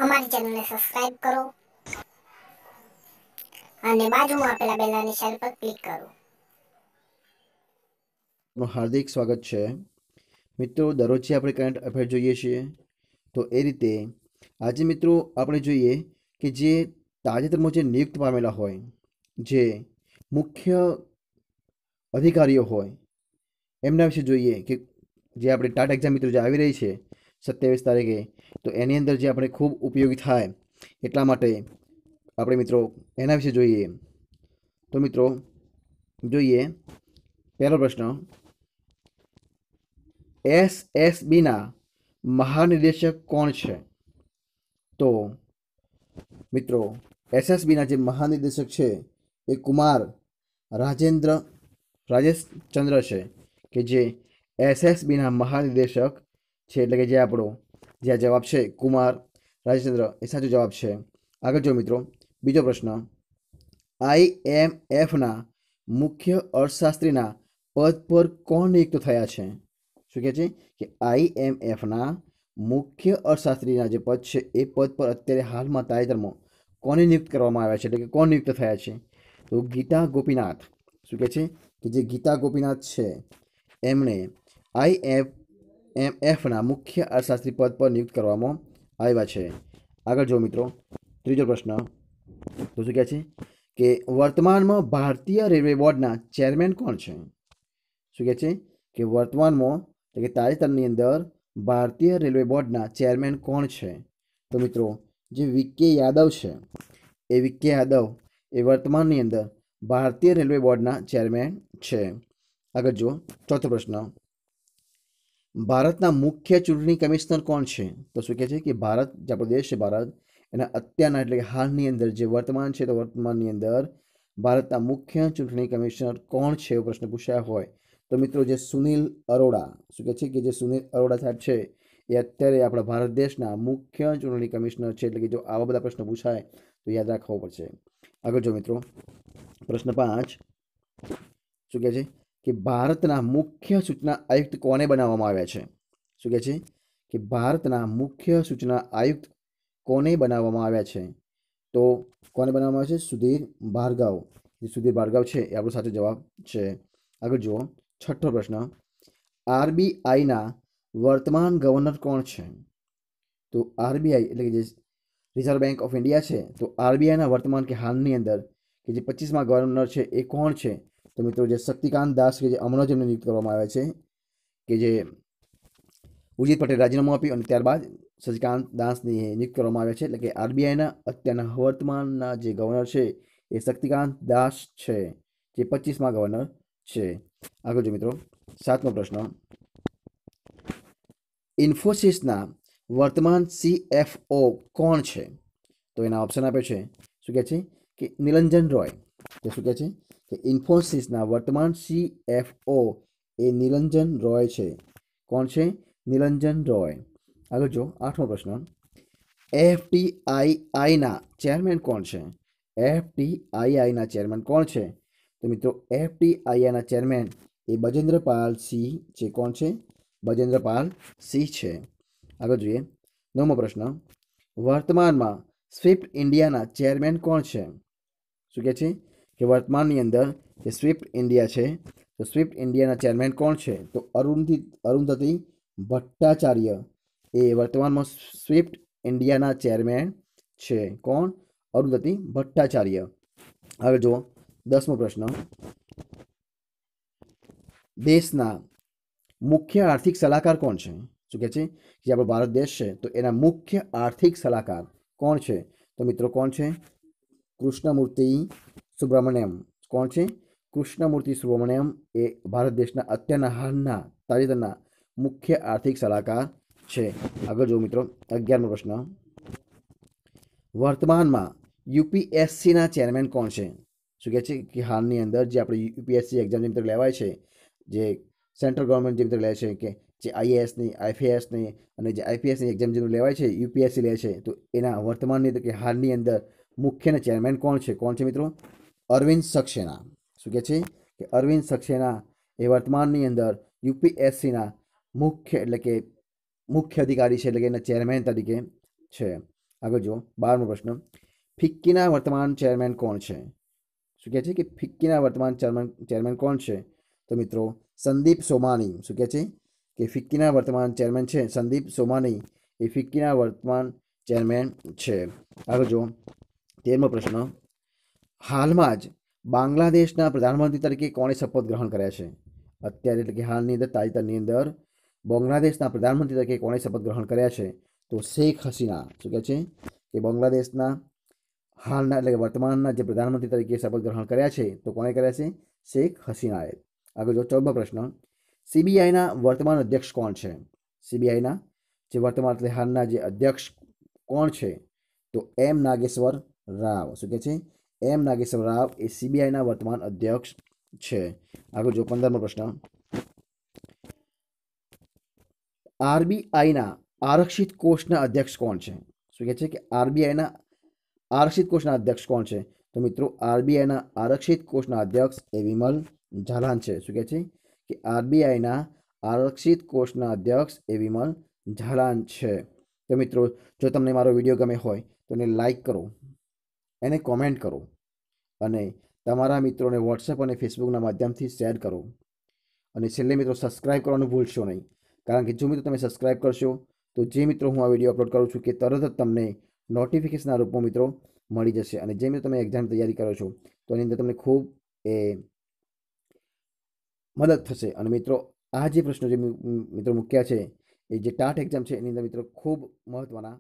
અમારી ચેનલને સબસ્ક્રાઇબ કરો અને બાજુમાં આપેલા બેલના નિશાન પર ક્લિક કરો. હાર્દિક સ્વાગત છે. મિત્રો, દરરોજ આપણે કરંટ અફેર જોઈએ છીએ, તો એ રીતે આજે મિત્રો આપણે જોઈએ કે જે તાજેતરમાં જે નિયુક્ત પામેલા હોય, જે મુખ્ય અધિકારીઓ હોય, એમના વિશે જોઈએ કે જે આપણે ટાટ એક્ઝામ મિત્રો જે આવી રહી છે 27 તારીખે, તો એની અંદર જે આપણે ખૂબ ઉપયોગી થાય એટલા માટે આપણે મિત્રો એના વિશે જોઈએ. તો મિત્રો જોઈએ પહેલો પ્રશ્ન, એસએસબીના મહાનિદેશક કોણ છે? તો મિત્રો એસએસબીના જે મહાનિદેશક છે એ કુમાર રાજેશચંદ્ર છે, કે જે એસએસબીના મહાનિદેશક છે. એટલે કે જે આપણો જે જવાબ છે કુમાર રાજેશચંદ્ર એ સાચો જવાબ છે. આગળ જો મિત્રો બીજો પ્રશ્ન, IMFના મુખ્ય અર્થશાસ્ત્રીના પદ પર કોણ નિયુક્ત થયા છે? શું કહે છે કે IMFના મુખ્ય અર્થશાસ્ત્રીના જે પદ છે એ પદ પર અત્યારે હાલમાં તાજેતરમાં કોને નિયુક્ત કરવામાં આવ્યા છે, એટલે કે કોણ નિયુક્ત થયા છે? તો ગીતા ગોપીનાથ. શું કહે છે કે જે ગીતા ગોપીનાથ છે એમણે IMFના મુખ્ય અર્થશાસ્ત્રી પદ પર નિયુક્ત કરવામાં આવ્યા છે. આગળ જો મિત્રો ત્રીજો પ્રશ્ન, તો શું કહે છે કે વર્તમાનમાં ભારતીય રેલવે બોર્ડના ચેરમેન કોણ છે? શું કહે છે કે વર્તમાનમાં એટલે કે તાજેતરની અંદર ભારતીય રેલવે બોર્ડના ચેરમેન કોણ છે? તો મિત્રો જે વીકે યાદવ છે, એ વીકે યાદવ એ વર્તમાનની અંદર ભારતીય રેલવે બોર્ડના ચેરમેન છે. આગળ જો ચોથો પ્રશ્ન, ભારતના મુખ્ય ચૂંટણી કમિશનર કોણ છે? તો શું કહે છે કે ભારત જે આપણો દેશ છે ભારત, એના અત્યારના એટલે કે હાલની અંદર જે વર્તમાન છે, તો વર્તમાનની અંદર ભારતના મુખ્ય ચૂંટણી કમિશનર કોણ છે એવો પ્રશ્ન પૂછાયા હોય તો મિત્રો જે સુનિલ અરોડા. શું કહે છે કે જે સુનિલ અરોડા સાહેબ છે એ અત્યારે આપણા ભારત દેશના મુખ્ય ચૂંટણી કમિશનર છે. એટલે કે જો આવા બધા પ્રશ્નો પૂછાય તો યાદ રાખવો પડશે. આગળ જો મિત્રો પ્રશ્ન 5, શું કહે છે કે ભારતના મુખ્ય સૂચના આયુક્ત કોને બનાવવામાં આવ્યા છે? શું કહે છે કે ભારતના મુખ્ય સૂચના આયુક્ત કોને બનાવવામાં આવ્યા છે? તો કોને બનાવવામાં આવ્યા છે? સુધીર ભાર્ગવ. જે સુધીર ભાર્ગવ છે એ આપણો સાચો જવાબ છે. આગળ જુઓ છઠ્ઠો પ્રશ્ન, RBIના વર્તમાન ગવર્નર કોણ છે? તો RBI એટલે કે જે રિઝર્વ બેંક ઓફ ઇન્ડિયા છે, તો RBIના વર્તમાન કે હાલની અંદર કે જે 25મા ગવર્નર છે એ કોણ છે? તો મિત્રો જે શક્તિકાંત દાસ કે જે હમણાં જ એમને નિયુક્ત કરવામાં આવ્યા છે, કે જે ઉર્જિત પટેલ રાજીનામું આપ્યું અને ત્યારબાદ શક્તિકાંત દાસની નિયુક્ત કરવામાં આવ્યા છે. એટલે કે RBIના અત્યારના વર્તમાનના જે ગવર્નર છે એ શક્તિકાંત દાસ છે, જે 25મા ગવર્નર છે. આગળ જો મિત્રો સાતમો પ્રશ્ન, ઇન્ફોસિસના વર્તમાન CFO કોણ છે? તો એના ઓપ્શન આપ્યો છે. શું કહે છે કે નિરંજન રોય. તો શું કહે છે કે ઇન્ફોસિસના વર્તમાન CFO એ નિરંજન રોય છે. કોણ છે? નિરંજન રોય. આગળ જો આઠમો પ્રશ્ન, FTIIના ચેરમેન કોણ છે? FTIIના ચેરમેન કોણ છે? તો મિત્રો FTIIના ચેરમેન એ બજેન્દ્રપાલ સિંહ છે. કોણ છે? બજેન્દ્રપાલ સિંહ છે. આગળ જોઈએ નવમો પ્રશ્ન, વર્તમાનમાં સ્વિફ્ટ ઇન્ડિયાના ચેરમેન કોણ છે? શું કહે છે કે વર્તમાનની અંદર જે સ્વિફ્ટ ઇન્ડિયા છે, તો સ્વિફ્ટ ઇન્ડિયાના ચેરમેન કોણ છે? તો અરુંધતી ભટ્ટાચાર્ય એ વર્તમાનમાં સ્વિફ્ટ ઇન્ડિયાના ચેરમેન છે. કોણ? અરુંધતી ભટ્ટાચાર્ય. હવે જુઓ દસમો પ્રશ્ન, દેશના મુખ્ય આર્થિક સલાહકાર કોણ છે? શું કહે છે જે આપણો ભારત દેશ છે તો એના મુખ્ય આર્થિક સલાહકાર કોણ છે? તો મિત્રો કોણ છે? કૃષ્ણમૂર્તિ સુબ્રમણ્યમ. કોણ છે? કૃષ્ણમૂર્તિ સુબ્રમણ્યમ એ ભારત દેશના અત્યારના હાલના તાજેતરના મુખ્ય આર્થિક સલાહકાર છે. આગળ જો મિત્રો 11મો પ્રશ્ન, વર્તમાનમાં UPSCના ચેરમેન કોણ છે? શું કહે છે કે હાલની અંદર જે આપણે UPSC એક્ઝામ જે મિત્રો લેવાય છે, જે સેન્ટ્રલ ગવર્મેન્ટ જે મિત્રો લે છે, કે જે IASની IFASની અને જે IPSની એક્ઝામ જે લેવાય છે, UPSC લે છે, તો એના વર્તમાનની કે હાલની અંદર મુખ્ય ચેરમેન કોણ છે? કોણ છે મિત્રો? અરવિંદ સક્સેના. શું કહે છે કે અરવિંદ સક્સેના એ વર્તમાનની અંદર UPSCના મુખ્ય એટલે કે મુખ્ય અધિકારી છે, એટલે કે એના ચેરમેન તરીકે છે. આગળ જુઓ 12મો પ્રશ્ન, ફિક્કીના વર્તમાન ચેરમેન કોણ છે? શું કહે છે કે ફિક્કીના વર્તમાન ચેરમેન કોણ છે? તો મિત્રો સંદીપ સોમાની. શું કહે છે કે ફિક્કીના વર્તમાન ચેરમેન છે સંદીપ સોમાની, એ ફિક્કીના વર્તમાન ચેરમેન છે. આગળ જુઓ 13મો પ્રશ્ન, હાલમાં જ બાંગ્લાદેશના પ્રધાનમંત્રી તરીકે કોણે શપથ ગ્રહણ કર્યા છે? અત્યારે એટલે કે હાલની અંદર તાજેતરની અંદર બાંગ્લાદેશના પ્રધાનમંત્રી તરીકે કોણે શપથ ગ્રહણ કર્યા છે? તો શેખ હસીના. શું કહે છે કે બાંગ્લાદેશના હાલના એટલે કે વર્તમાનના જે પ્રધાનમંત્રી તરીકે શપથ ગ્રહણ કર્યા છે તો કોણે કર્યા છે? શેખ હસીનાએ. આગળ જો 14મો પ્રશ્ન, સીબીઆઈના વર્તમાન અધ્યક્ષ કોણ છે? સીબીઆઈના જે વર્તમાન એટલે હાલના જે અધ્યક્ષ કોણ છે? તો એમ નાગેશ્વર રાવ. શું કહે છે? એમ નાગેશ્વર રાવ એ સીબીઆઈના વર્તમાન અધ્યક્ષ છે. આગળ જો 15મો પ્રશ્ન, આરબીઆઈના આરક્ષિત કોષના અધ્યક્ષ કોણ છે? શું કહે છે કે આરબીઆઈના આરક્ષિત કોષના અધ્યક્ષ કોણ છે? તો મિત્રો આરબીઆઈના આરક્ષિત કોષના અધ્યક્ષ એ વિમલ ઝાલાન છે. શું કહે છે કે આરબીઆઈના આરક્ષિત કોષના અધ્યક્ષ એ વિમલ ઝાલાન છે. તો મિત્રો જો તમને મારો વિડીયો ગમે હોય તો એને લાઈક કરો, એને કોમેન્ટ કરો અને તમારા મિત્રોને વોટ્સએપ અને ફેસબુકના માધ્યમથી શેર કરો. અને છેલ્લે મિત્રો સબસ્ક્રાઈબ કરવાનું ભૂલશો નહીં, કારણ કે જો મિત્રો તમે સબસ્ક્રાઈબ કરશો તો જે મિત્રો હું આ વિડીયો અપલોડ કરું છું કે તરત જ તમને નોટિફિકેશનના રૂપમાં મિત્રો મળી જશે. અને જે મિત્રો તમે એક્ઝામની તૈયારી કરો છો તો એની અંદર તમને ખૂબ એ મદદ થશે. અને મિત્રો આ જે પ્રશ્નો જે મિત્રો મૂક્યા છે એ જે ટાટ એક્ઝામ છે એની અંદર મિત્રો ખૂબ મહત્ત્વના